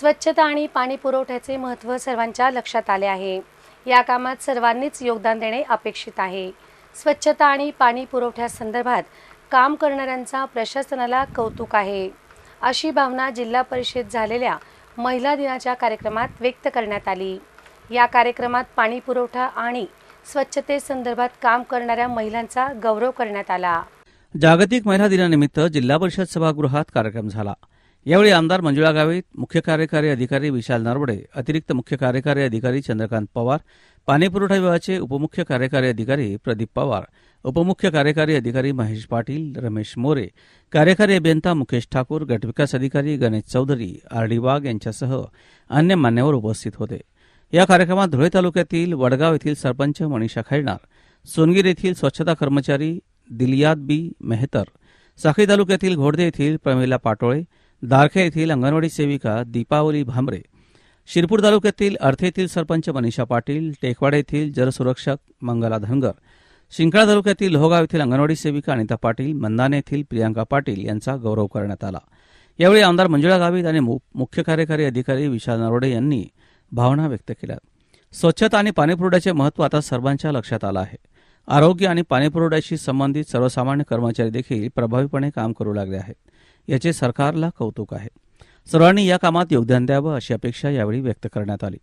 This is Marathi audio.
स्वच्छता आणि पाणी पुरवठ्याचे महत्त्व सर्वांच्या लक्षात आले आहे। या कामात सर्वांनीच योगदान देणे अपेक्षित आहे। स्वच्छता आणि पाणी पुरवठ्यासंदर्भात काम करणाऱ्यांचा प्रशासनाला कौतुक आहे, अशी भावना जिल्हा परिषद झालेल्या महिला दिनाच्या कार्यक्रमात व्यक्त करण्यात आली। या कार्यक्रमात पाणी पुरवठा आणि स्वच्छतेसंदर्भात काम करणाऱ्या महिलांचा गौरव करण्यात आला। जागतिक महिला दिनानिमित्त जिल्हा परिषद सभागृहात कार्यक्रम झाला। यावेळी आमदार मंजुळा गावित, मुख्य कार्यकारी अधिकारी विशाल नरवडे, अतिरिक्त मुख्य कार्यकारी अधिकारी चंद्रकांत पवार, पाणीपुरवठा विभागाचे उपमुख्य कार्यकारी अधिकारी प्रदीप पवार, उपमुख्य कार्यकारी अधिकारी महेश पाटील, रमेश मोरे, कार्यकारी अभियंता मुकेश ठाकूर, गटविकास अधिकारी गणेश चौधरी, आर.डी. वाघ यांच्यासह अन्य मान्यवर उपस्थित होते। या कार्यक्रमात धुळे तालुक्यातील वडगाव येथील सरपंच मनीषा खैरनार, सोनगीर येथील स्वच्छता कर्मचारी दिलियात बी मेहतर, साखळी तालुक्यातील घोडदे येथील प्रमिला पाटोळे, दारखे येथील अंगणवाडी सेविका दीपावली भामरे, शिरपूर तालुक्यातील अर्थे येथील सरपंच मनीषा पाटील, टेकवाडे येथील जलसुरक्षक मंगला धनगर, शिंकळा तालुक्यातील लोहगाव येथील अंगणवाडी सेविका अनिता पाटील, मंदाने येथील प्रियांका पाटील यांचा गौरव करण्यात आला। यावेळी आमदार मंजुळा गावित आणि मुख्य कार्यकारी अधिकारी विशाल नरवडे यांनी भावना व्यक्त केल्या। स्वच्छता आणि पाणीपुरवठ्याचे महत्त्व आता सर्वांच्या लक्षात आलं आहे। आरोग्य आणि पाणीपुरवठ्याशी संबंधित सर्वसामान्य कर्मचारी देखील प्रभावीपणे काम करू लागले आहेत। याचे सरकारला कौतुक आहे। सर्वांनी या कामात योगदान द्यावं अशी अपेक्षा यावेळी व्यक्त करण्यात आली।